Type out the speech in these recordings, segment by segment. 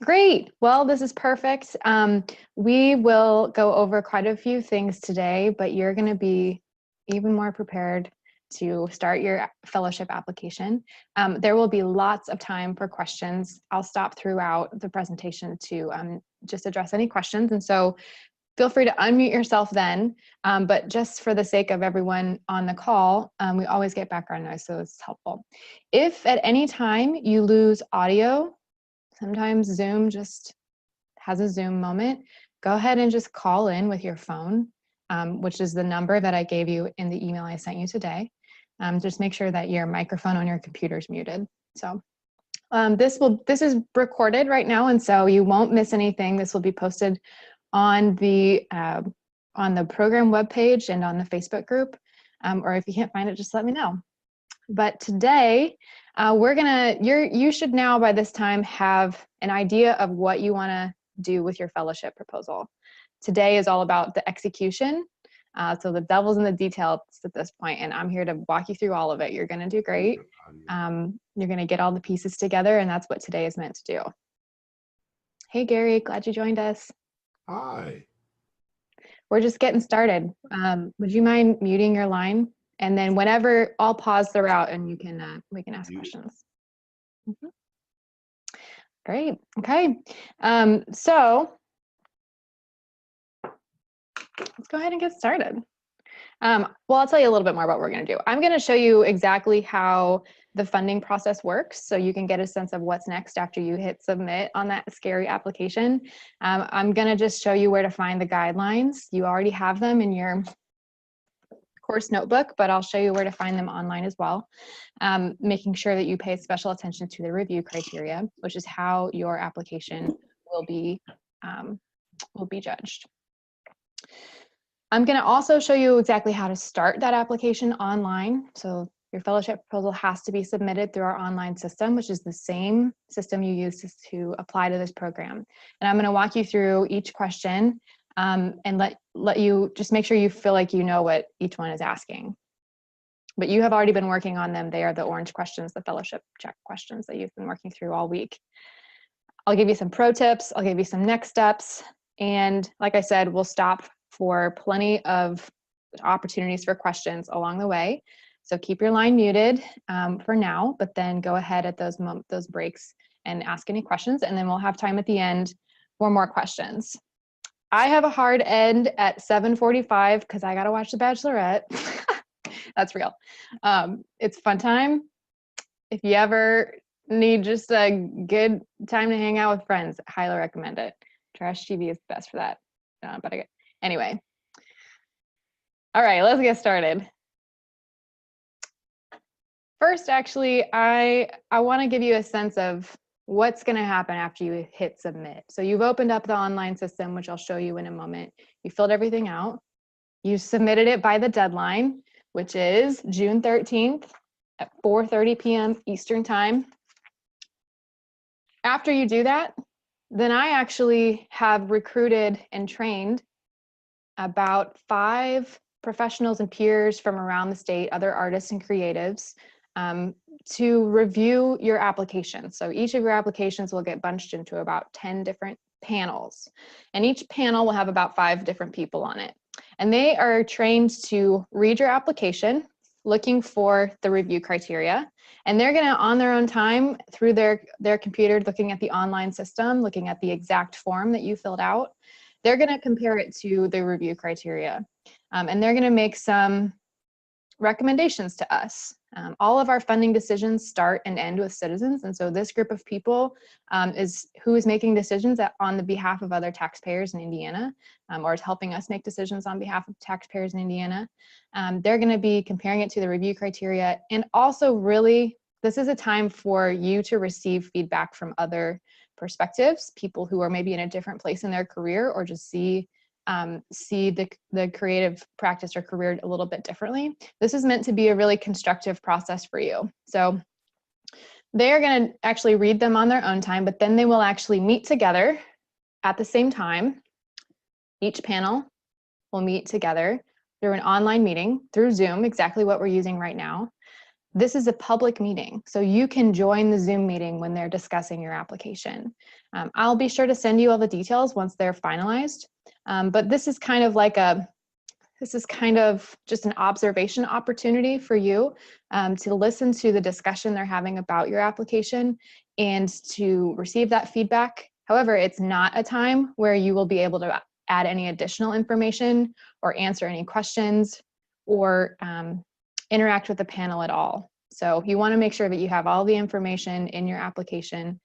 Great. Well, this is perfect. We will go over quite a few things today, but you're going to be even more prepared to start your fellowship application. There will be lots of time for questions. I'll stop throughout the presentation to just address any questions. And so feel free to unmute yourself then. But just for the sake of everyone on the call, we always get background noise, so it's helpful. If at any time you lose audio, sometimes Zoom just has a Zoom moment. Go ahead and just call in with your phone, which is the number that I gave you in the email I sent you today. Just make sure that your microphone on your computer is muted. So this is recorded right now, and so you won't miss anything. This will be posted on the program webpage and on the Facebook group. Or if you can't find it, just let me know. But today, you should now by this time have an idea of what you want to do with your fellowship proposal. Today is all about the execution. So the devil's in the details at this point, and I'm here to walk you through all of it. You're going to do great. You're going to get all the pieces together, and that's what today is meant to do. Hey, Gary, glad you joined us. Hi. We're just getting started. Would you mind muting your line? And then whenever, I'll pause throughout and we can ask questions. Great, okay. So let's go ahead and get started. Well, I'll tell you a little bit more about what we're gonna do. I'm gonna show you exactly how the funding process works so you can get a sense of what's next after you hit submit on that scary application. I'm gonna just show you where to find the guidelines. You already have them in your course notebook, but I'll show you where to find them online as well. Making sure that you pay special attention to the review criteria, which is how your application will be judged. I'm going to also show you exactly how to start that application online. So your fellowship proposal has to be submitted through our online system, which is the same system you use to apply to this program. And I'm going to walk you through each question and let you just make sure you feel like you know what each one is asking. But you have already been working on them. They are the orange questions, the fellowship check questions that you've been working through all week. I'll give you some pro tips. I'll give you some next steps. And like I said, we'll stop for plenty of opportunities for questions along the way. So keep your line muted for now, but then go ahead at those breaks and ask any questions. And then we'll have time at the end for more questions. I have a hard end at 7:45 because I got to watch The Bachelorette. That's real. It's fun time. If you ever need just a good time to hang out with friends, I highly recommend it. Trash TV is best for that. Anyway. All right, let's get started. First, actually, I want to give you a sense of what's going to happen after you hit submit. So you've opened up the online system, which I'll show you in a moment. You filled everything out. You submitted it by the deadline, which is June 13th at 4:30 p.m. Eastern time. After you do that, then I actually have recruited and trained about 5 professionals and peers from around the state, other artists and creatives, to review your application. So each of your applications will get bunched into about 10 different panels, and each panel will have about 5 different people on it. And they are trained to read your application, looking for the review criteria, and they're gonna, on their own time, through their computer, looking at the online system, looking at the exact form that you filled out, they're gonna compare it to the review criteria. And they're gonna make some recommendations to us. All of our funding decisions start and end with citizens, and so this group of people is who is making decisions on the behalf of other taxpayers in Indiana, or is helping us make decisions on behalf of taxpayers in Indiana. They're going to be comparing it to the review criteria, and also really, this is a time for you to receive feedback from other perspectives, people who are maybe in a different place in their career, or just see the creative practice or career a little bit differently. This is meant to be a really constructive process for you. So they're going to actually read them on their own time, but then they will actually meet together at the same time. Each panel will meet together through an online meeting through Zoom, exactly what we're using right now. This is a public meeting, so you can join the Zoom meeting when they're discussing your application. I'll be sure to send you all the details once they're finalized. But this is kind of like just an observation opportunity for you to listen to the discussion they're having about your application and to receive that feedback. However, it's not a time where you will be able to add any additional information or answer any questions or interact with the panel at all. So you want to make sure that you have all the information in your application,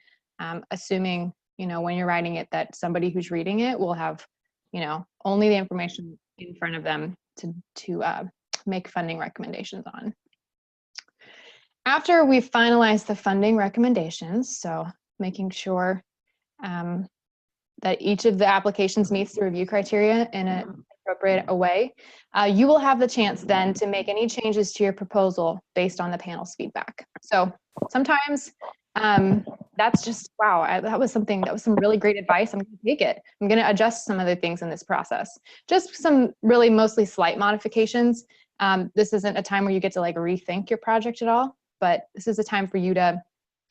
assuming, when you're writing it, that somebody who's reading it will have, only the information in front of them to make funding recommendations on. After we've finalized the funding recommendations, so making sure that each of the applications meets the review criteria in an appropriate way, you will have the chance then to make any changes to your proposal based on the panel's feedback. So sometimes that's just, wow, that was some really great advice. I'm going to take it. I'm going to adjust some of the things in this process. Just some really mostly slight modifications. This isn't a time where you get to like rethink your project at all, but this is a time for you to,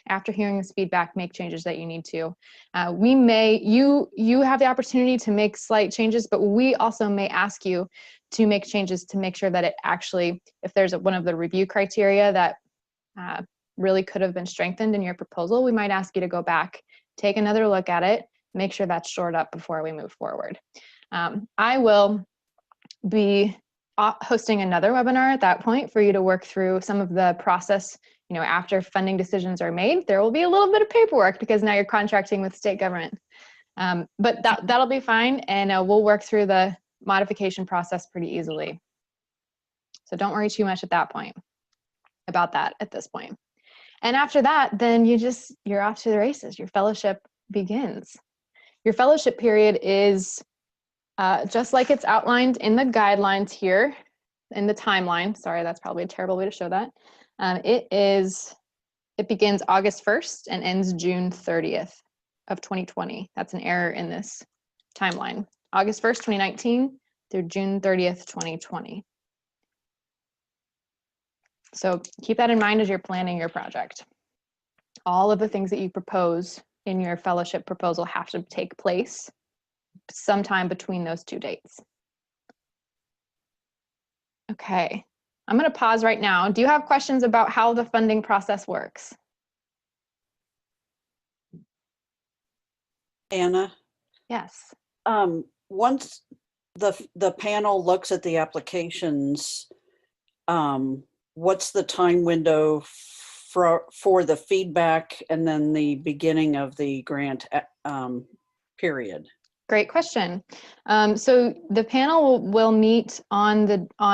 after hearing this feedback, make changes that you need to. You have the opportunity to make slight changes, but we also may ask you to make changes to make sure that it actually, if there's one of the review criteria that really could have been strengthened in your proposal, we might ask you to go back, take another look at it, make sure that's shored up before we move forward. I will be hosting another webinar at that point for you to work through some of the process. After funding decisions are made, there will be a little bit of paperwork because now you're contracting with state government. But that'll be fine, and we'll work through the modification process pretty easily. So don't worry too much about that at this point. And after that, then you're off to the races. Your fellowship begins. Your fellowship period is just like it's outlined in the guidelines here, in the timeline. Sorry, that's probably a terrible way to show that. It begins August 1st and ends June 30th of 2020. That's an error in this timeline. August 1st, 2019 through June 30th, 2020. So keep that in mind as you're planning your project. All of the things that you propose in your fellowship proposal have to take place sometime between those two dates. Okay, I'm going to pause right now. Do you have questions about how the funding process works? Anna? Yes. Once the panel looks at the applications, what's the time window for the feedback and then the beginning of the grant period? Great question. So the panel will meet on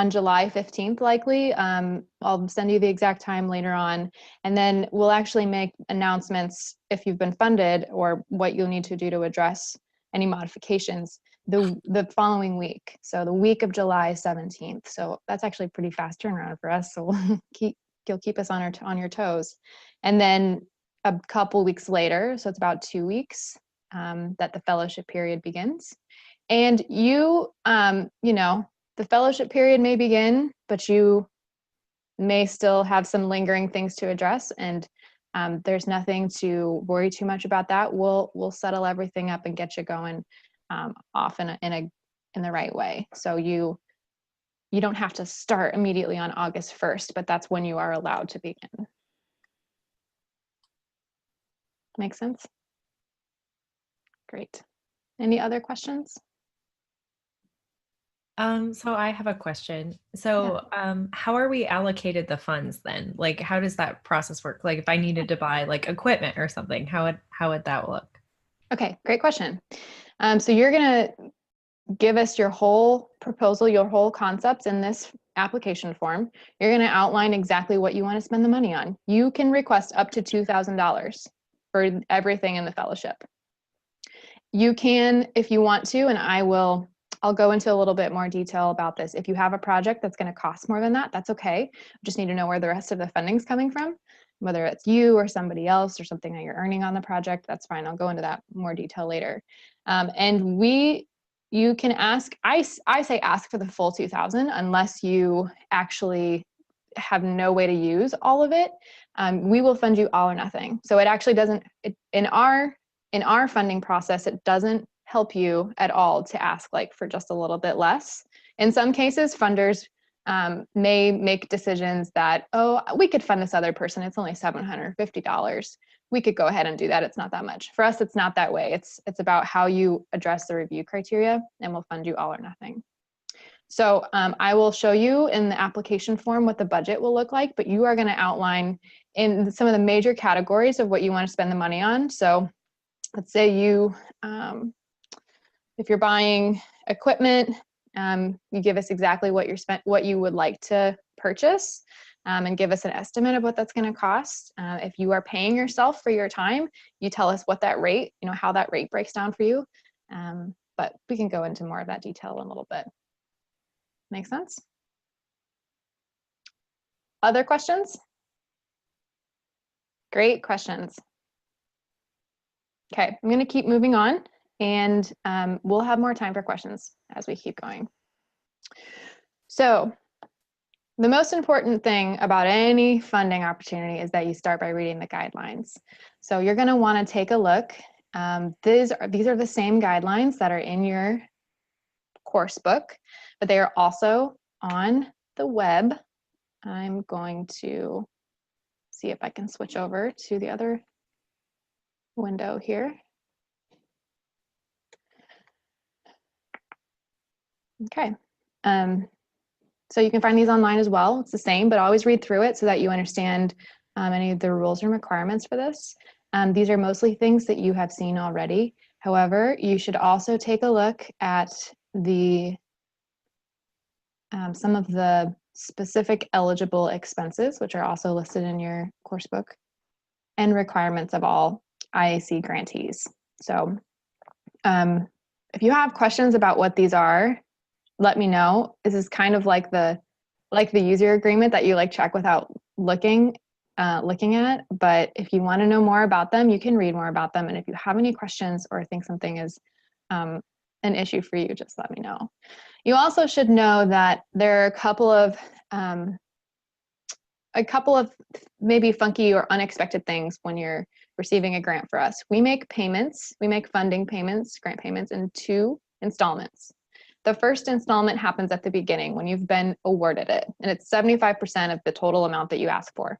July 15th, likely. I'll send you the exact time later on, and then we'll actually make announcements if you've been funded or what you'll need to do to address any modifications the following week. So the week of July 17th. So that's actually a pretty fast turnaround for us. So you'll keep us on your toes. And then a couple weeks later, so it's about 2 weeks, that the fellowship period begins. And the fellowship period may begin, but you may still have some lingering things to address, and there's nothing to worry too much about that. We'll settle everything up and get you going off in the right way. So you don't have to start immediately on August 1st, but that's when you are allowed to begin. Make sense? Great. Any other questions? So I have a question. So how are we allocated the funds then? Like, how does that process work? Like if I needed to buy like equipment or something, how would that look? Okay, great question. So you're gonna give us your whole proposal, your whole concepts in this application form. You're gonna outline exactly what you want to spend the money on. You can request up to $2,000 for everything in the fellowship. You can, if you want to, and I'll go into a little bit more detail about this. If you have a project that's going to cost more than that, that's okay. You just need to know where the rest of the funding's coming from, whether it's you or somebody else or something that you're earning on the project. That's fine. I'll go into that more detail later. You can ask. I say ask for the full 2,000 unless you actually have no way to use all of it. We will fund you all or nothing. So it actually doesn't. In our in our funding process, it doesn't help you at all to ask like for just a little bit less. In some cases, funders may make decisions that, oh, we could fund this other person. It's only $750. We could go ahead and do that. It's not that much. For us, it's not that way. It's about how you address the review criteria, and we'll fund you all or nothing. So I will show you in the application form what the budget will look like, but you are going to outline in some of the major categories of what you want to spend the money on. So let's say you, if you're buying equipment, you give us exactly what you would like to purchase, and give us an estimate of what that's going to cost. If you are paying yourself for your time, you tell us what that rate, how that rate breaks down for you. But we can go into more of that detail in a little bit. Make sense? Other questions? Great questions. Okay, I'm going to keep moving on, and we'll have more time for questions as we keep going. So the most important thing about any funding opportunity is that you start by reading the guidelines. So you're going to want to take a look. These are the same guidelines that are in your course book, but they are also on the web. I'm going to see if I can switch over to the other window here. Okay. So you can find these online as well. It's the same, but always read through it so that you understand any of the rules and requirements for this. These are mostly things that you have seen already. However, you should also take a look at the some of the specific eligible expenses, which are also listed in your course book, and requirements of all IAC grantees. So if you have questions about what these are, let me know. This is kind of like the user agreement that you check without looking at. But if you want to know more about them, you can read more about them. And if you have any questions or think something is an issue for you, just let me know. You also should know that there are a couple of maybe funky or unexpected things when you're receiving a grant for us. We make payments, funding payments, grant payments in 2 installments. The first installment happens at the beginning when you've been awarded it, and it's 75% of the total amount that you ask for.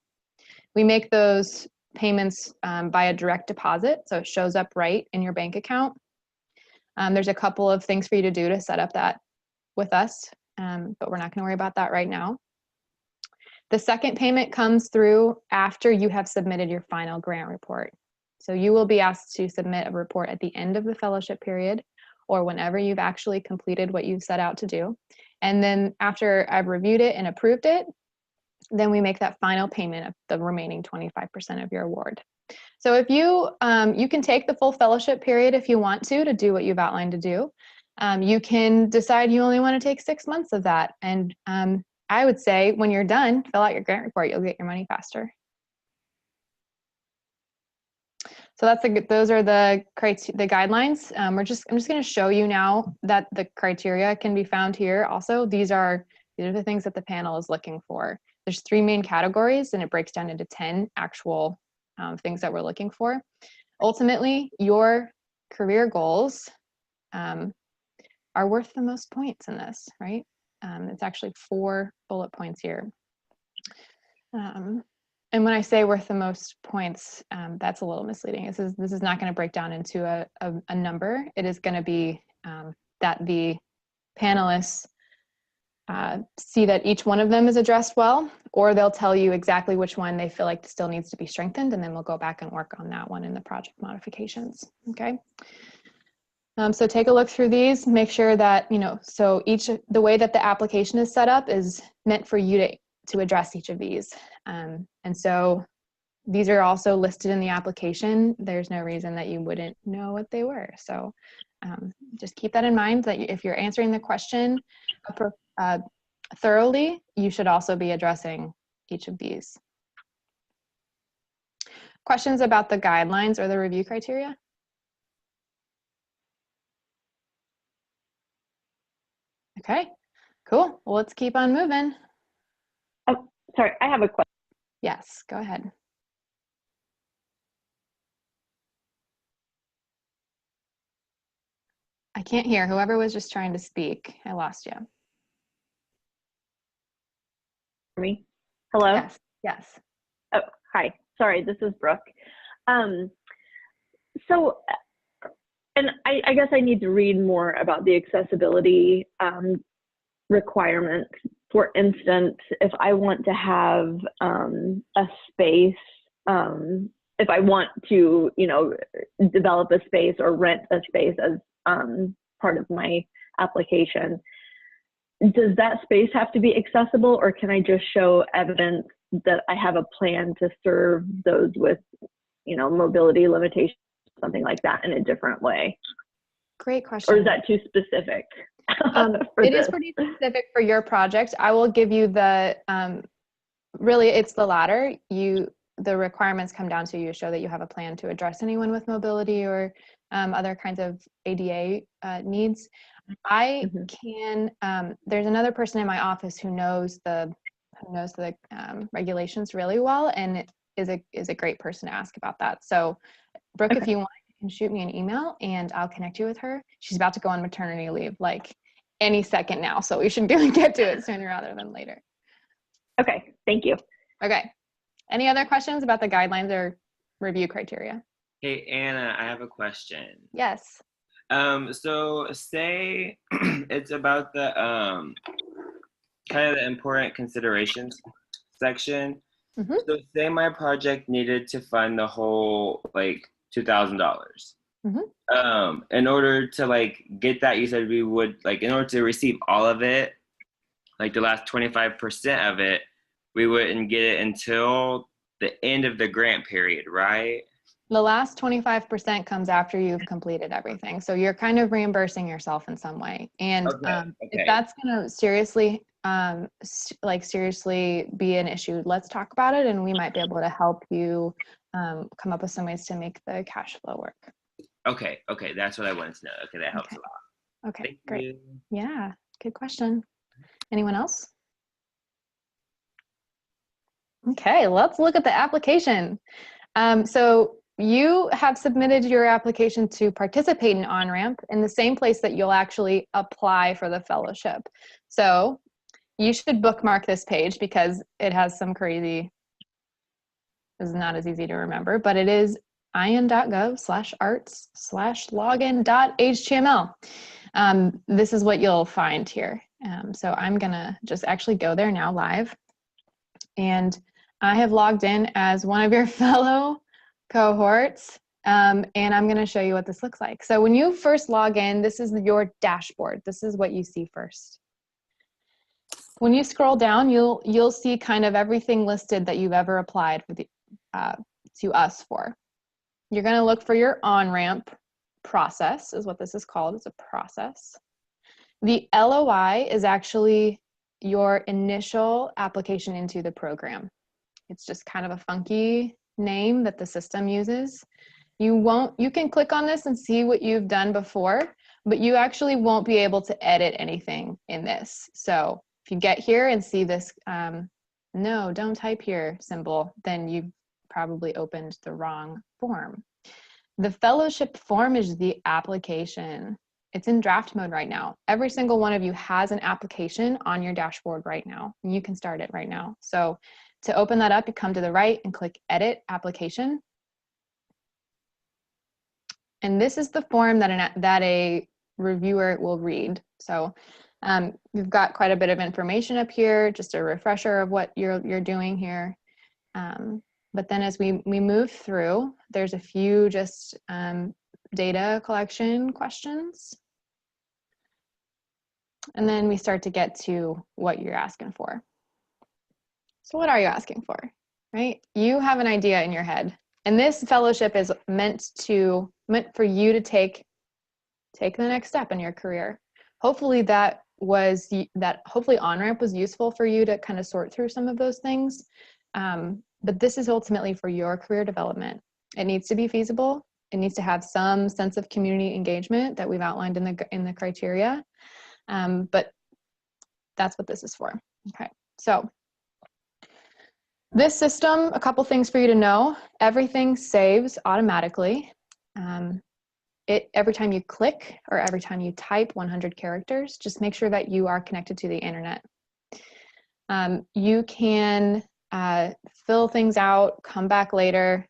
We make those payments by a direct deposit, so it shows up right in your bank account. There's a couple of things for you to do to set up that with us, but we're not going to worry about that right now. The second payment comes through after you have submitted your final grant report. So you will be asked to submit a report at the end of the fellowship period, or whenever you've actually completed what you've set out to do. And then after I've reviewed it and approved it, then we make that final payment of the remaining 25% of your award. So if you can take the full fellowship period if you want to do what you've outlined to do. You can decide you only want to take 6 months of that. And I would say when you're done, fill out your grant report, you'll get your money faster. So those are the guidelines. I'm just going to show you now that the criteria can be found here. Also, these are the things that the panel is looking for. There's 3 main categories, and it breaks down into 10 actual things that we're looking for. Ultimately, your career goals are worth the most points in this, right? It's actually 4 bullet points here. And when I say worth the most points, that's a little misleading. This is not going to break down into a number. It is going to be that the panelists see that each one of them is addressed well, or they'll tell you exactly which one they feel like still needs to be strengthened, and then we'll go back and work on that one in the project modifications, okay? So take a look through these, make sure that, so the way that the application is set up is meant for you to address each of these. And so these are also listed in the application. There's no reason that you wouldn't know what they were. So just keep that in mind, that if you're answering the question thoroughly, you should also be addressing each of these. Questions about the guidelines or the review criteria? Okay, cool. Well, let's keep on moving. Oh, sorry, I have a question. Yes, go ahead. I can't hear. Whoever was just trying to speak, I lost you. Me? Hello? Yes, yes. Oh, hi. Sorry, this is Brooke. So, and I guess I need to read more about the accessibility requirements. For instance, if I want to have a space, if I want to, develop a space or rent a space as part of my application, does that space have to be accessible, or can I just show evidence that I have a plan to serve those with, mobility limitations, something like that, in a different way? Great question. Or is that too specific? It is pretty specific for your project. I will give you the, really it's the latter. The requirements come down to you show that you have a plan to address anyone with mobility or other kinds of ADA needs. I can, there's another person in my office who knows the regulations really well, and is a great person to ask about that. So Brooke, if you want, you can shoot me an email and I'll connect you with her. She's about to go on maternity leave like any second now, so we should get to it sooner rather than later. Okay, thank you. Okay. Any other questions about the guidelines or review criteria? Hey, Anna, I have a question. Yes. So say it's about the kind of the important considerations section. Mm-hmm. So say my project needed to fund the whole like $2,000. Mm-hmm. In order to get that, you said we would in order to receive all of it, like the last 25% of it, we wouldn't get it until the end of the grant period, right? The last 25% comes after you've completed everything. So you're kind of reimbursing yourself in some way. And if that's going to seriously, seriously be an issue, let's talk about it, and we might be able to help you come up with some ways to make the cash flow work. Okay, that's what I wanted to know. Okay, that helps a lot. Okay, Thank great. you. Yeah, good question. Anyone else? Okay, let's look at the application. So you have submitted your application to participate in OnRamp in the same place that you'll actually apply for the fellowship. So you should bookmark this page because it has some crazy, it's not as easy to remember, but it is in.gov/arts/login.html. This is what you'll find here. So I'm gonna just actually go there now live. And I have logged in as one of your fellow cohorts, and I'm going to show you what this looks like. So when you first log in, this is your dashboard. This is what you see first. When you scroll down, you'll see kind of everything listed that you've ever applied for to us for. You're going to look for your on-ramp process, is what this is called. It's a process. The LOI is actually your initial application into the program. It's just kind of a funky name that the system uses. You can click on this and see what you've done before, but you actually won't be able to edit anything in this. So if you get here and see this no, don't type here symbol, then you've probably opened the wrong form. The fellowship form is the application. It's in draft mode right now. Every single one of you has an application on your dashboard right now, and you can start it right now. So to open that up, you come to the right and click Edit Application. And this is the form that a reviewer will read. So you've got quite a bit of information up here, just a refresher of what you're doing here. But then as we move through, there's a few just data collection questions. And then we start to get to what you're asking for. So what are you asking for, right? You have an idea in your head, and this fellowship is meant for you to take the next step in your career. Hopefully hopefully OnRamp was useful for you to kind of sort through some of those things. But this is ultimately for your career development. It needs to be feasible. It needs to have some sense of community engagement that we've outlined in the criteria. But that's what this is for. Okay, so this system, a couple things for you to know. Everything saves automatically. every time you click or every time you type 100 characters, just make sure that you are connected to the internet. You can fill things out, come back later.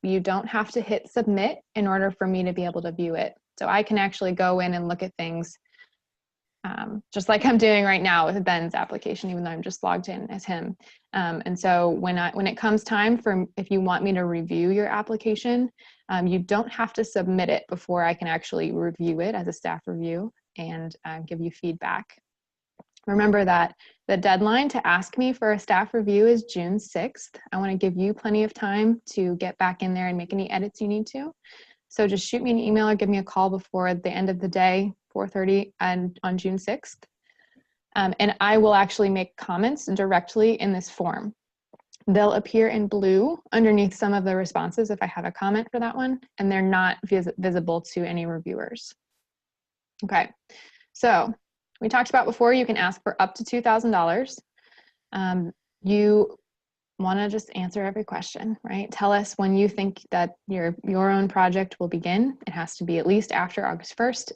You don't have to hit submit in order for me to be able to view it. So I can actually go in and look at things just like I'm doing right now with Ben's application, even though I'm just logged in as him. And so when it comes time for, if you want me to review your application, you don't have to submit it before I can actually review it as a staff review and give you feedback. Remember that the deadline to ask me for a staff review is June 6th. I want to give you plenty of time to get back in there and make any edits you need to. So just shoot me an email or give me a call before the end of the day, 4:30 and on June 6th. And I will actually make comments directly in this form. They'll appear in blue underneath some of the responses if I have a comment for that one, and they're not visible to any reviewers. Okay, so we talked about before, you can ask for up to $2,000. You want to just answer every question, right? Tell us when you think that your own project will begin. It has to be at least after August 1st,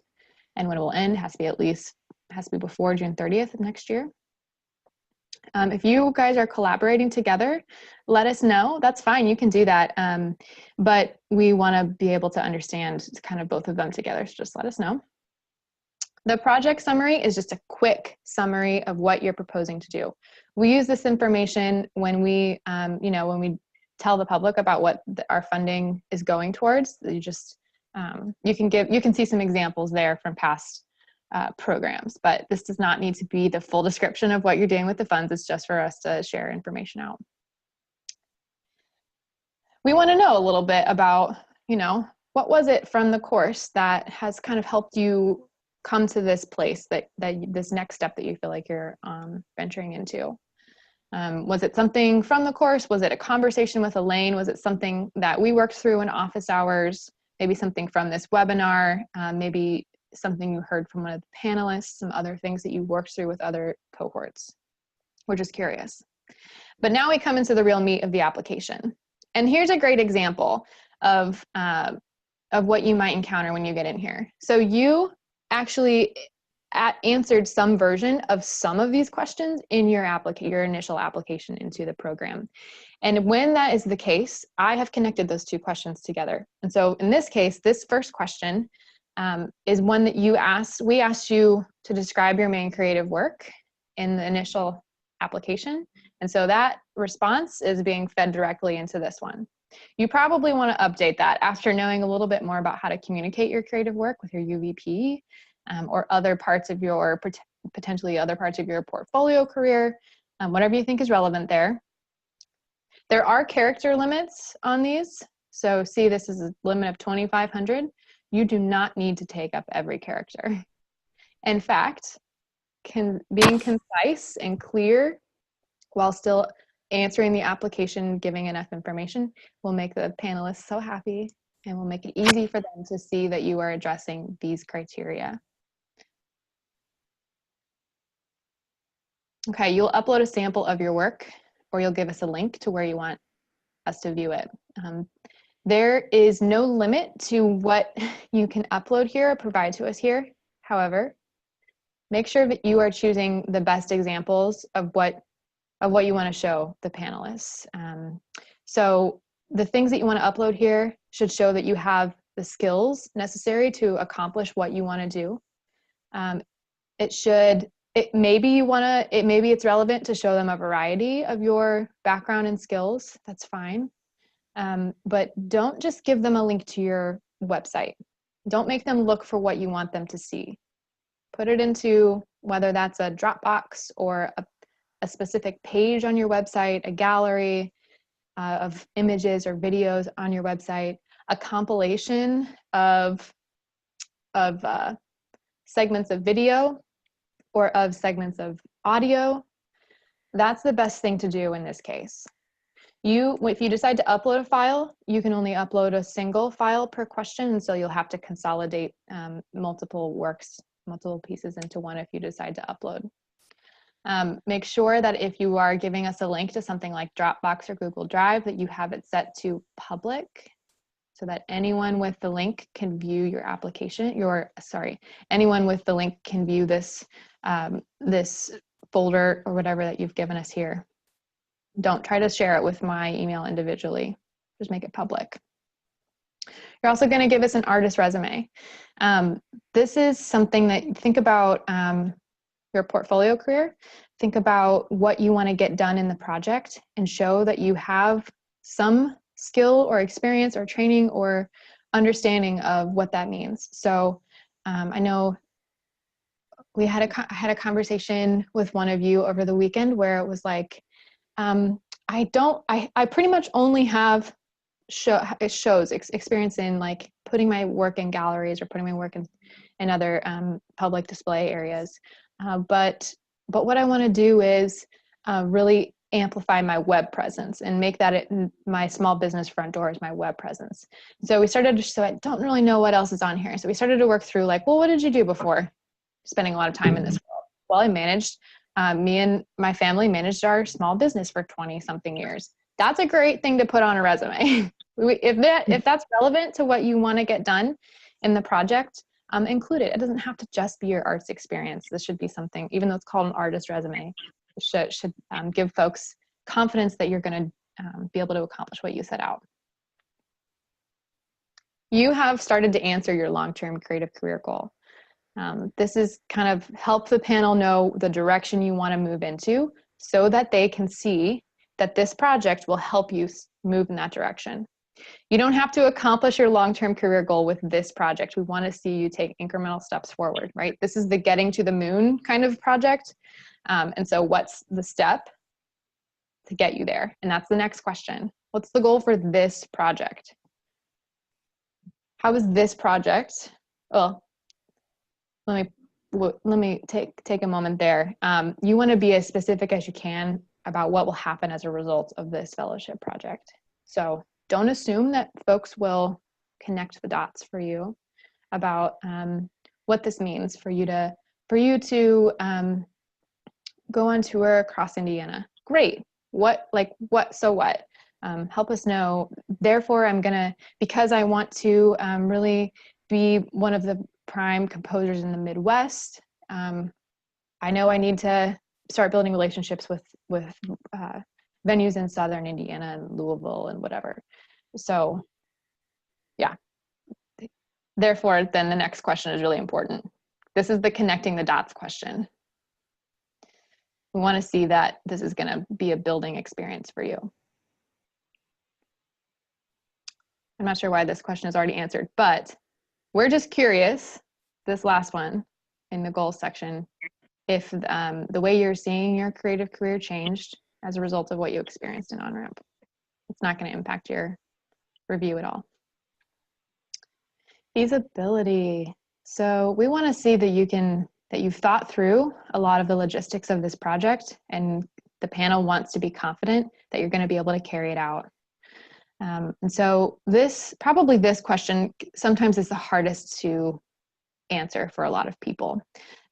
and when it will end has to be before June 30th of next year. If you guys are collaborating together, let us know. That's fine, you can do that. But we want to be able to understand kind of both of them together, so just let us know. The project summary is just a quick summary of what you're proposing to do. We use this information when we, when we tell the public about what our funding is going towards. You just, you can see some examples there from past programs, but this does not need to be the full description of what you're doing with the funds. It's just for us to share information out. We want to know a little bit about, what was it from the course that has kind of helped you come to this place, that this next step that you feel like you're venturing into. Was it something from the course? Was it a conversation with Elaine? Was it something that we worked through in office hours? Maybe something from this webinar, maybe something you heard from one of the panelists, some other things that you worked through with other cohorts. We're just curious. But now we come into the real meat of the application. And here's a great example of what you might encounter when you get in here. So you actually answered some version of some of these questions in your initial application into the program. And when that is the case, I have connected those two questions together. And so in this case, this first question is one that we asked you to describe your main creative work in the initial application. And so that response is being fed directly into this one. You probably want to update that after knowing a little bit more about how to communicate your creative work with your UVP or other parts of your, potentially other parts of your portfolio career, whatever you think is relevant there. There are character limits on these. So see, this is a limit of 2,500. You do not need to take up every character. In fact, being concise and clear while still answering the application, giving enough information, will make the panelists so happy and will make it easy for them to see that you are addressing these criteria. Okay, you'll upload a sample of your work, or you'll give us a link to where you want us to view it. There is no limit to what you can upload here or provide to us here. However, make sure that you are choosing the best examples of what you want to show the panelists. So the things that you want to upload here should show that you have the skills necessary to accomplish what you want to do. Maybe it's relevant to show them a variety of your background and skills. That's fine. But don't just give them a link to your website. Don't make them look for what you want them to see. Put it into, whether that's a Dropbox or a specific page on your website, a gallery of images or videos on your website, a compilation of segments of video or of segments of audio. That's the best thing to do in this case. If you decide to upload a file, you can only upload a single file per question, and so you'll have to consolidate multiple pieces into one if you decide to upload. Make sure that if you are giving us a link to something like Dropbox or Google Drive, that you have it set to public, so that anyone with the link can view your application, anyone with the link can view this, this folder or whatever that you've given us here. Don't try to share it with my email individually, just make it public. You're also going to give us an artist resume. This is something that, think about your portfolio career. Think about what you want to get done in the project and show that you have some skill or experience or training or understanding of what that means. So I know we had a conversation with one of you over the weekend where it was like, I pretty much only have experience in like putting my work in galleries or putting my work in other public display areas. But what I want to do is really amplify my web presence and make that my small business front door is my web presence. So I don't really know what else is on here. So we started to work through like, well, what did you do before spending a lot of time in this world? Well, I managed, me and my family managed our small business for 20 something years. That's a great thing to put on a resume. If that's relevant to what you want to get done in the project, include it. It doesn't have to just be your arts experience. This should be something, even though it's called an artist resume, it should give folks confidence that you're going to be able to accomplish what you set out. You have started to answer your long-term creative career goal. This is kind of help the panel know the direction you want to move into so that they can see that this project will help you move in that direction. You don't have to accomplish your long-term career goal with this project. We want to see you take incremental steps forward, right? This is the getting to the moon kind of project. And so what's the step to get you there? And that's the next question. What's the goal for this project? How is this project? Well, let me take a moment there. You want to be as specific as you can about what will happen as a result of this fellowship project. So don't assume that folks will connect the dots for you about what this means for you to go on tour across Indiana. Great. So what? Help us know. Therefore, because I want to really be one of the prime composers in the Midwest, I know I need to start building relationships with venues in Southern Indiana and Louisville and whatever. So yeah, therefore, then the next question is really important. This is the connecting the dots question. We want to see that this is going to be a building experience for you. I'm not sure why this question is already answered, but we're just curious, this last one in the goals section, if the way you're seeing your creative career changed as a result of what you experienced in On-Ramp. It's not going to impact your review at all. Feasibility. So we want to see that you've thought through a lot of the logistics of this project, and the panel wants to be confident that you're going to be able to carry it out. And so this question sometimes is the hardest to answer for a lot of people,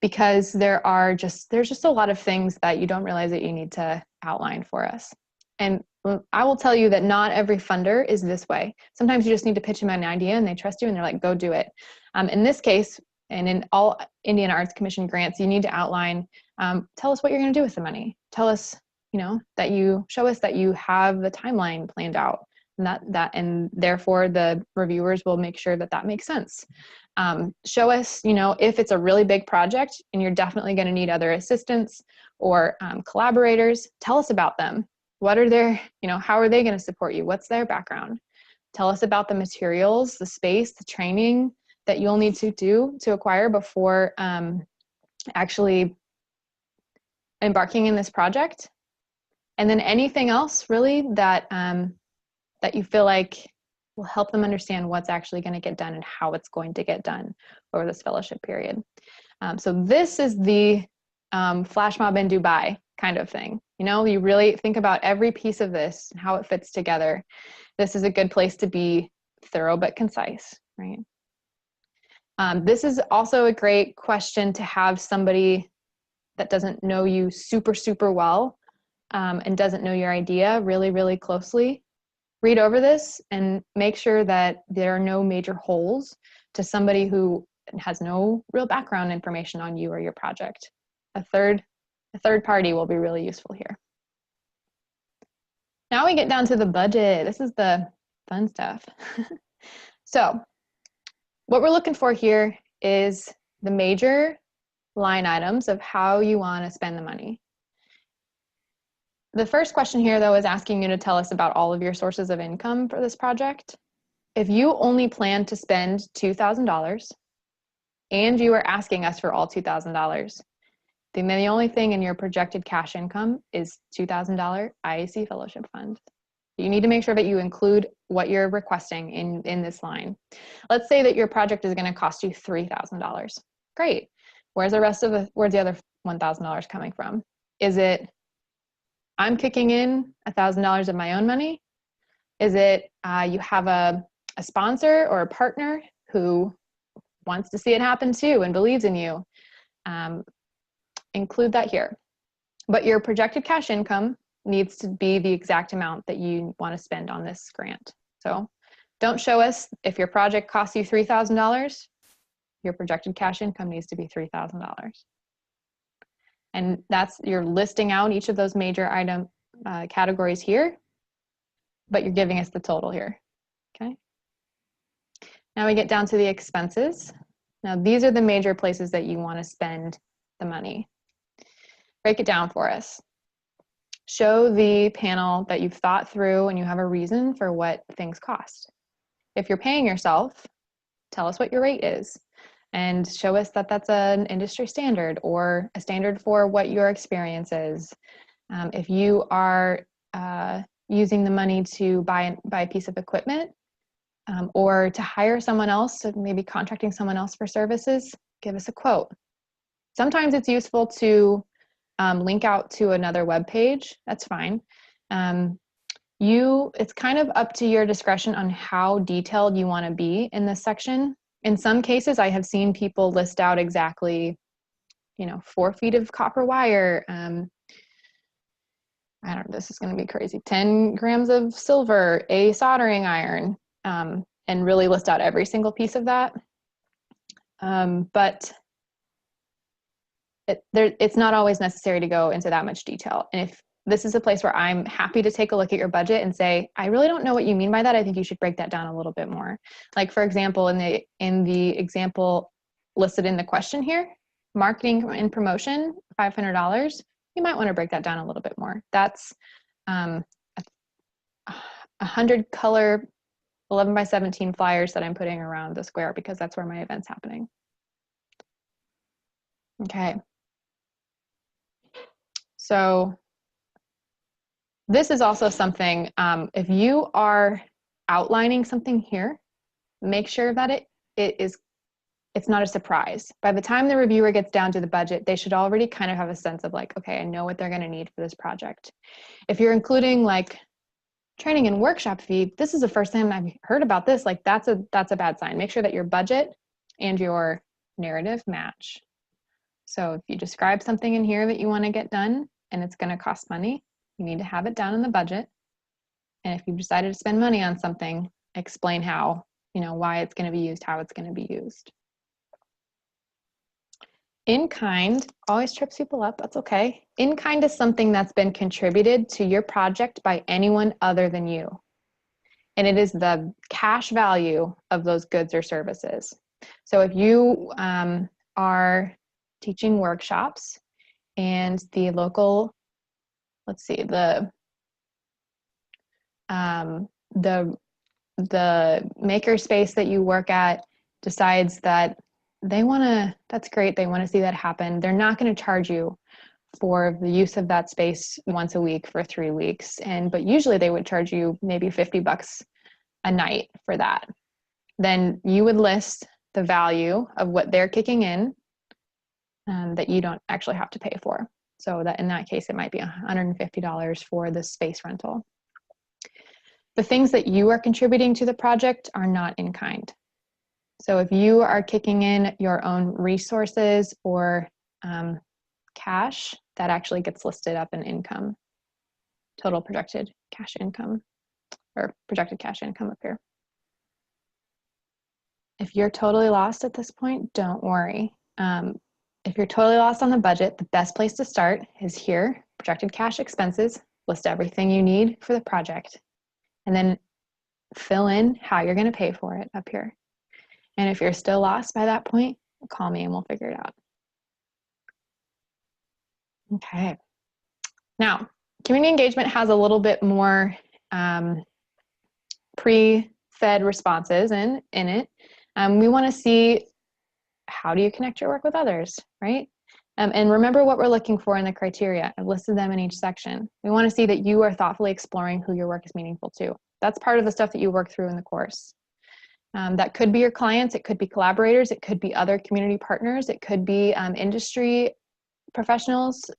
because there's just a lot of things that you don't realize that you need to outline for us. And I will tell you that not every funder is this way. Sometimes you just need to pitch them an idea and they trust you and they're like, go do it. In this case, and in all Indiana Arts Commission grants, you need to outline, tell us what you're going to do with the money. Tell us, show us that you have the timeline planned out, and therefore the reviewers will make sure that makes sense. Show us, if it's a really big project and you're definitely going to need other assistants or collaborators, tell us about them. What are their, how are they going to support you? What's their background? Tell us about the materials, the space, the training that you'll need to do to acquire before actually embarking in this project. And then anything else really that you feel like will help them understand what's actually going to get done and how it's going to get done over this fellowship period. So this is the flash mob in Dubai kind of thing. You really think about every piece of this, how it fits together. This is a good place to be thorough but concise, right? This is also a great question to have somebody that doesn't know you super, super well and doesn't know your idea really, really closely read over this and make sure that there are no major holes to somebody who has no real background information on you or your project. A third party will be really useful here. Now we get down to the budget. This is the fun stuff. So what we're looking for here is the major line items of how you want to spend the money. The first question here, though, is asking you to tell us about all of your sources of income for this project. If you only plan to spend $2,000 and you are asking us for all $2,000, then the only thing in your projected cash income is $2,000 IAC Fellowship Fund. You need to make sure that you include what you're requesting in this line. Let's say that your project is going to cost you $3,000. Great. Where's the other $1,000 coming from? Is it I'm kicking in $1,000 of my own money? Is it you have a sponsor or a partner who wants to see it happen too and believes in you? Include that here. But your projected cash income needs to be the exact amount that you want to spend on this grant. So don't show us if your project costs you $3,000, your projected cash income needs to be $3,000. And you're listing out each of those major item categories here, but you're giving us the total here, okay? Now we get down to the expenses. Now these are the major places that you want to spend the money. Break it down for us. Show the panel that you've thought through and you have a reason for what things cost. If you're paying yourself, tell us what your rate is and show us that that's an industry standard or a standard for what your experience is. If you are using the money to buy a piece of equipment or to hire someone else, so maybe contracting someone else for services, give us a quote. Sometimes it's useful to link out to another web page. That's fine. It's kind of up to your discretion on how detailed you want to be in this section. In some cases, I have seen people list out exactly, 4 feet of copper wire. I don't know, this is going to be crazy. 10 grams of silver, a soldering iron, and really list out every single piece of that. But it's not always necessary to go into that much detail. And if this is a place where I'm happy to take a look at your budget and say, I really don't know what you mean by that. I think you should break that down a little bit more. Like for example, in the example listed in the question here, marketing and promotion, $500, you might want to break that down a little bit more. That's 100 color 11 by 17 flyers that I'm putting around the square because that's where my event's happening. Okay. So this is also something, if you are outlining something here, make sure that it's not a surprise. By the time the reviewer gets down to the budget, they should already kind of have a sense of like, okay, I know what they're going to need for this project. If you're including like training and workshop fee, this is the first time I've heard about this, like that's a bad sign. Make sure that your budget and your narrative match. So if you describe something in here that you want to get done and it's going to cost money, you need to have it down in the budget. And if you've decided to spend money on something, explain how, why it's going to be used, how it's going to be used. In kind always trips people up, that's okay. In kind is something that's been contributed to your project by anyone other than you. And it is the cash value of those goods or services. So if you are teaching workshops and the local, let's see, the makerspace that you work at decides that that's great, they want to see that happen, they're not going to charge you for the use of that space once a week for 3 weeks. But usually they would charge you maybe $50 a night for that. Then you would list the value of what they're kicking in that you don't actually have to pay for. So that in that case, it might be $150 for the space rental. The things that you are contributing to the project are not in kind. So if you are kicking in your own resources or cash, that actually gets listed up in income, total projected cash income. or projected cash income up here. If you're totally lost at this point, don't worry. If you're totally lost on the budget, the best place to start is here, projected cash expenses, list everything you need for the project, and then fill in how you're going to pay for it up here. And if you're still lost by that point, call me and we'll figure it out. Okay. Now, community engagement has a little bit more pre-fed responses in it. We want to see, how do you connect your work with others, right? And remember what we're looking for in the criteria. I've listed them in each section. We want to see that you are thoughtfully exploring who your work is meaningful to. That's part of the stuff that you work through in the course. That could be your clients, it could be collaborators, it could be other community partners, it could be industry professionals.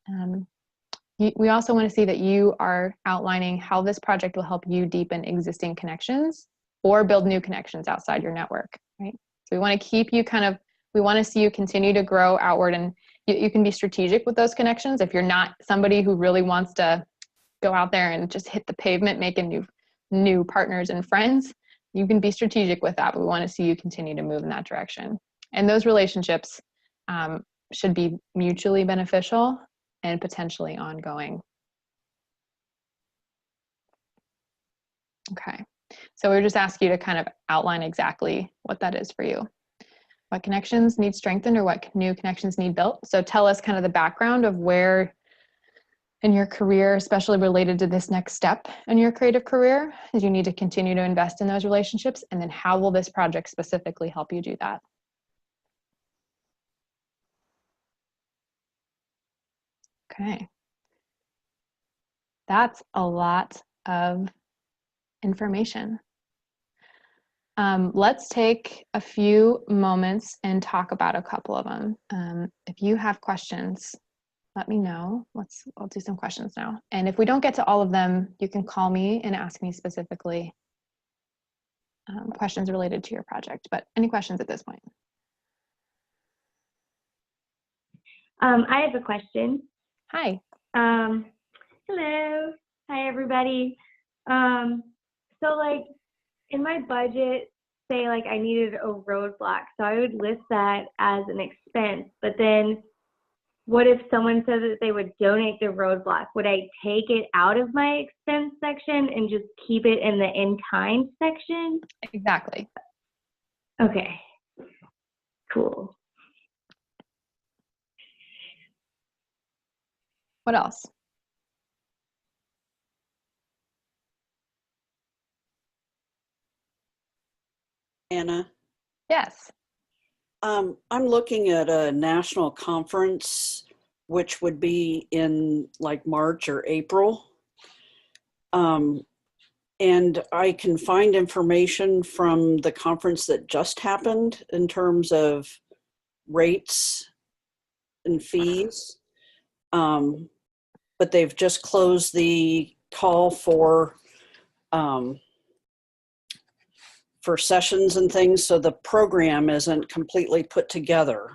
We also want to see that you are outlining how this project will help you deepen existing connections or build new connections outside your network, right? So we want to keep you we want to see you continue to grow outward, and you can be strategic with those connections. If you're not somebody who really wants to go out there and just hit the pavement making new partners and friends, you can be strategic with that, but we want to see you continue to move in that direction. And those relationships should be mutually beneficial and potentially ongoing. Okay, so we just ask you to kind of outline exactly what that is for you. What connections need strengthened or what new connections need built? So tell us kind of the background of where in your career, especially related to this next step in your creative career, is you need to continue to invest in those relationships, and then how will this project specifically help you do that? Okay. That's a lot of information. Let's take a few moments and talk about a couple of them. If you have questions, let me know. I'll do some questions now. And if we don't get to all of them, you can call me and ask me specifically questions related to your project. But any questions at this point? I have a question. Hi. Hello. Hi, everybody. So like in my budget, say like I needed a roadblock, so I would list that as an expense, but then what if someone says that they would donate the roadblock? Would I take it out of my expense section and just keep it in the in-kind section? Exactly. Okay, cool. What else? Anna, Yes. I'm looking at a national conference, which would be in like March or April. And I can find information from the conference that just happened in terms of rates and fees. But they've just closed the call for sessions and things, so the program isn't completely put together.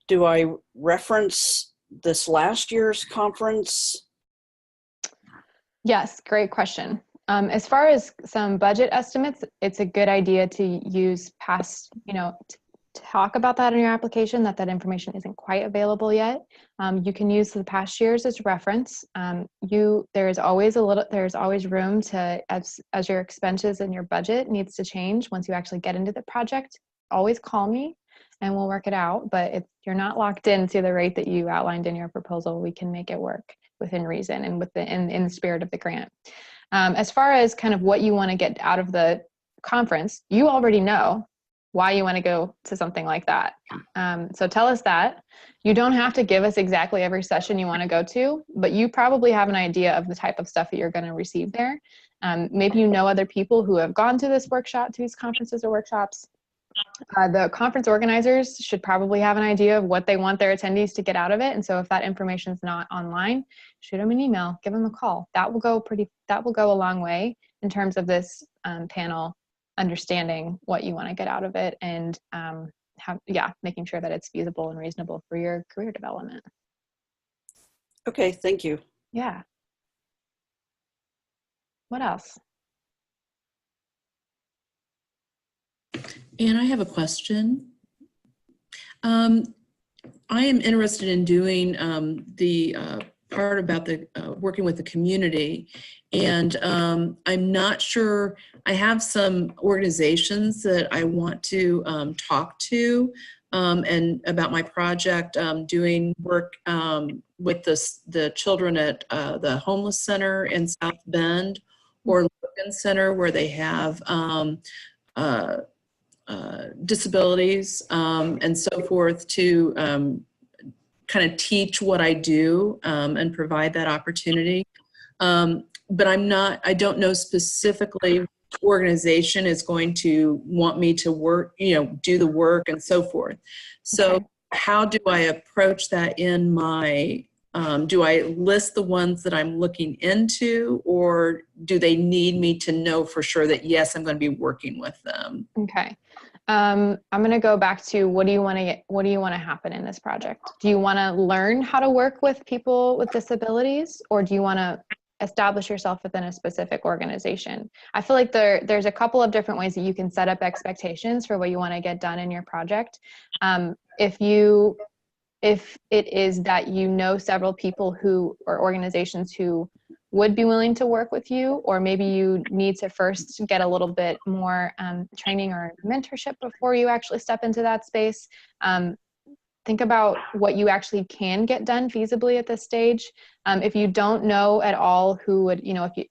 Do I reference this last year's conference? Yes, great question. As far as some budget estimates, it's a good idea to use past, talk about that in your application, that information isn't quite available yet. You can use the past years as reference. There's always room to, as your expenses and your budget needs to change once you actually get into the project, always call me and we'll work it out. But if you're not locked into the rate that you outlined in your proposal, we can make it work within reason and in the spirit of the grant. As far as kind of what you want to get out of the conference, you already know why you want to go to something like that. So tell us that. You don't have to give us exactly every session you want to go to, but you probably have an idea of the type of stuff that you're going to receive there. Maybe you know other people who have gone to this workshop, to these conferences or workshops. The conference organizers should probably have an idea of what they want their attendees to get out of it. And so if that information is not online, shoot them an email, give them a call. That will go a long way in terms of this panel understanding what you want to get out of it and making sure that it's feasible and reasonable for your career development. Okay, thank you. Yeah. What else? And I have a question. I am interested in doing the part about the working with the community, and I'm not sure. I have some organizations that I want to talk to and about my project, doing work with the children at the homeless center in South Bend or Logan Center, where they have uh, disabilities and so forth, to kind of teach what I do and provide that opportunity. But I don't know specifically which organization is going to want me to work, do the work and so forth. So Okay. how do I approach that in my, do I list the ones that I'm looking into, or do they need me to know for sure that, yes, I'm going to be working with them? Okay. I'm going to go back to what do you want to happen in this project? Do you want to learn how to work with people with disabilities, or do you want to establish yourself within a specific organization? I feel like there's a couple of different ways that you can set up expectations for what you want to get done in your project. If it is that you know several people who, or organizations who would be willing to work with you, or maybe you need to first get a little bit more training or mentorship before you actually step into that space. Think about what you actually can get done feasibly at this stage. If you don't know at all who would,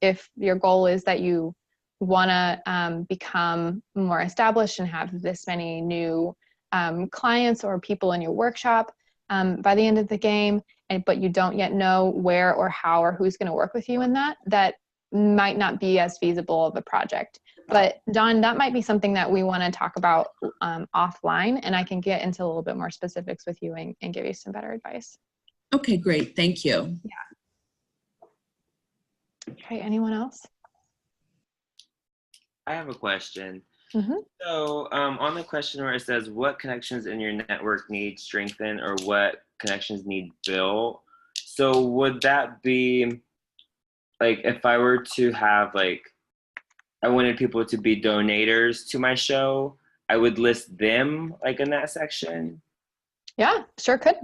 if your goal is that you want to become more established and have this many new clients or people in your workshop by the end of the game, but you don't yet know where or how or who's going to work with you in that might not be as feasible of a project. But Dawn, that might be something that we want to talk about offline, and I can get into a little bit more specifics with you and give you some better advice. Okay, great. Thank you. Yeah. Okay, anyone else? I have a question. Mm-hmm. So on the question where it says what connections in your network need strengthened or what connections need built, so would that be like if I were to have like I wanted people to be donators to my show, I would list them like in that section? Yeah, sure could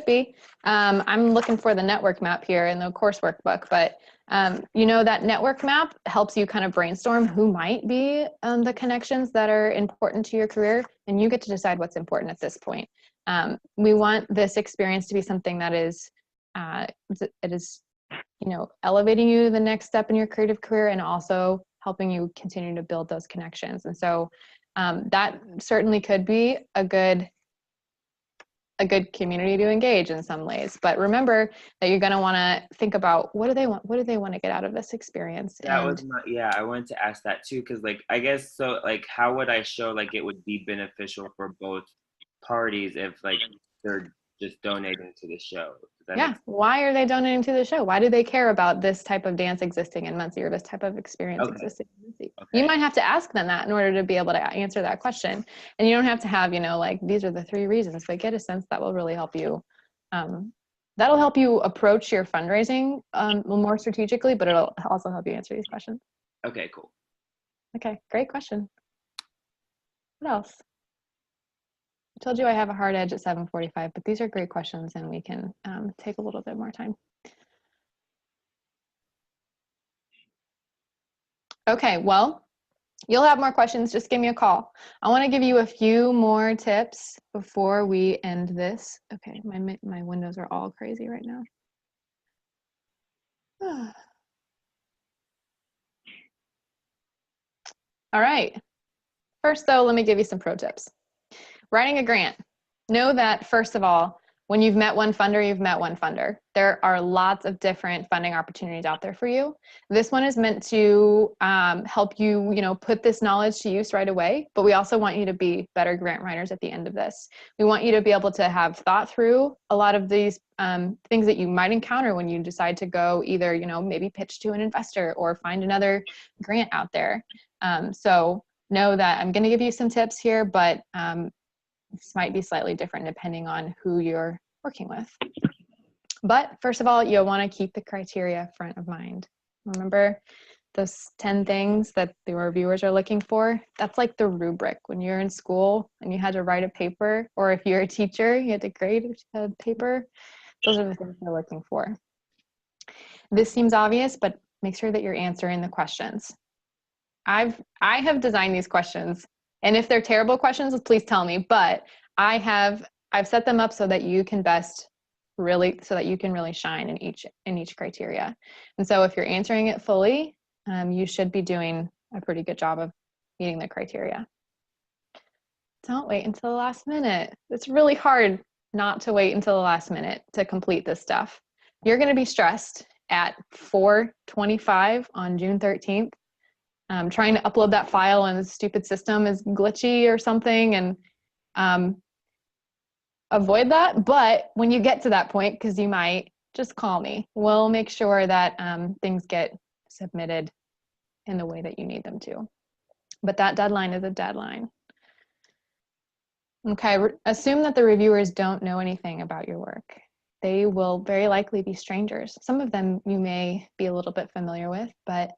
be. I'm looking for the network map here in the coursework book, but that network map helps you kind of brainstorm who might be the connections that are important to your career, and you get to decide what's important at this point. We want this experience to be something that is, it is, elevating you to the next step in your creative career, and also helping you continue to build those connections. And so that certainly could be a good community to engage in some ways. But remember that you're going to want to think about what do they want to get out of this experience. That was I wanted to ask that too, because like I guess so like how would I show like it would be beneficial for both parties if like they're just donating to the show? Yeah, why are they donating to the show? Why do they care about this type of dance existing in Muncie or this type of experience existing in Muncie? Okay. You might have to ask them that in order to be able to answer that question. And you don't have to have, like these are the 3 reasons, but get a sense that will really help you. That'll help you approach your fundraising more strategically, but it'll also help you answer these questions. Okay, cool. Okay, great question. What else? I told you I have a hard edge at 7:45, but these are great questions and we can take a little bit more time. Okay, well, you'll have more questions, just give me a call. I want to give you a few more tips before we end this. Okay, my windows are all crazy right now. All right. First though, let me give you some pro tips. Writing a grant. Know that, first of all, when you've met one funder, you've met one funder. There are lots of different funding opportunities out there for you. This one is meant to help you, put this knowledge to use right away, but we also want you to be better grant writers at the end of this. We want you to be able to have thought through a lot of these things that you might encounter when you decide to go either, maybe pitch to an investor or find another grant out there. So know that I'm going to give you some tips here, but this might be slightly different depending on who you're working with. But first of all, you'll want to keep the criteria front of mind. Remember, those 10 things that the reviewers are looking for, that's like the rubric. When you're in school and you had to write a paper, or if you're a teacher, you had to grade a paper, those are the things they're looking for. This seems obvious, but make sure that you're answering the questions. I have designed these questions, and if they're terrible questions, please tell me, but I've set them up so that you can really shine in each criteria. And so if you're answering it fully, you should be doing a pretty good job of meeting the criteria. Don't wait until the last minute. It's really hard not to wait until the last minute to complete this stuff. You're going to be stressed at 4:25 on June 13th. Trying to upload that file and the stupid system is glitchy or something, and avoid that. But when you get to that point, because you might, just call me. We'll make sure that things get submitted in the way that you need them to. But that deadline is a deadline. Okay, assume that the reviewers don't know anything about your work. They will very likely be strangers. Some of them you may be a little bit familiar with, but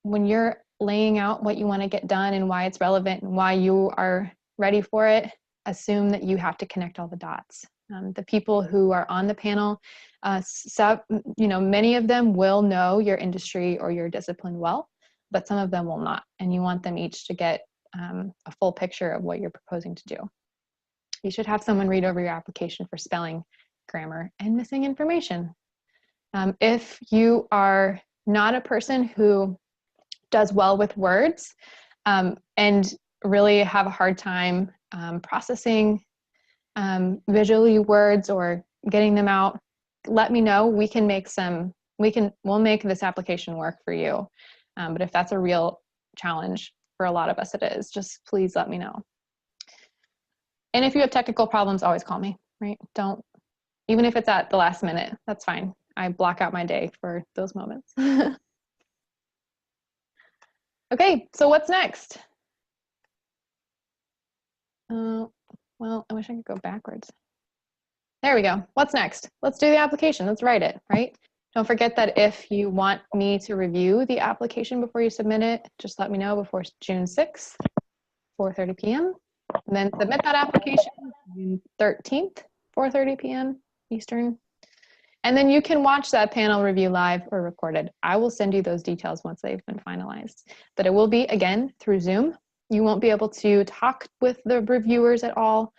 when you're laying out what you want to get done and why it's relevant and why you are ready for it, assume that you have to connect all the dots. The people who are on the panel, many of them will know your industry or your discipline well, but some of them will not. And you want them each to get a full picture of what you're proposing to do. You should have someone read over your application for spelling, grammar, and missing information. If you are not a person who does well with words and really have a hard time processing visually words or getting them out, let me know. We'll make this application work for you. But if that's a real challenge for a lot of us, it is, just please let me know. And if you have technical problems, always call me, right? Even if it's at the last minute, that's fine. I block out my day for those moments. Okay, so what's next? Well, I wish I could go backwards. There we go. What's next? Let's do the application. Let's write it, right? Don't forget that if you want me to review the application before you submit it, just let me know before June 6th, 4:30 p.m. And then submit that application June 13th, 4:30 p.m. Eastern. And then you can watch that panel review live or recorded. I will send you those details once they've been finalized. But it will be, again, through Zoom. You won't be able to talk with the reviewers at all,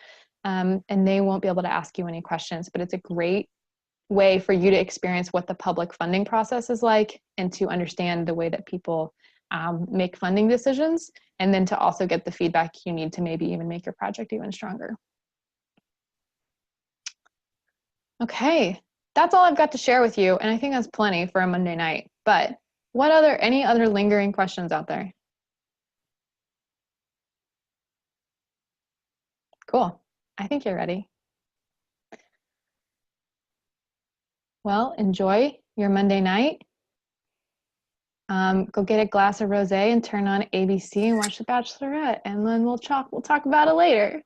and they won't be able to ask you any questions. But it's a great way for you to experience what the public funding process is like and to understand the way that people make funding decisions, and then to also get the feedback you need to maybe even make your project even stronger. Okay. That's all I've got to share with you, and I think that's plenty for a Monday night. But any other lingering questions out there? Cool. I think you're ready. Well, enjoy your Monday night. Go get a glass of rosé and turn on ABC and watch The Bachelorette, and then we'll talk about it later.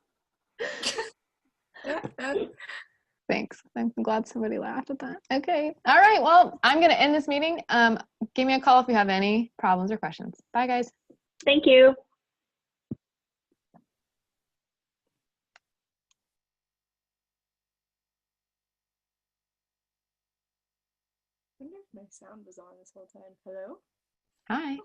Thanks. I'm glad somebody laughed at that. Okay. All right. Well, I'm going to end this meeting. Give me a call if you have any problems or questions. Bye, guys. Thank you. I wonder if my sound was on this whole time. Hello? Hi.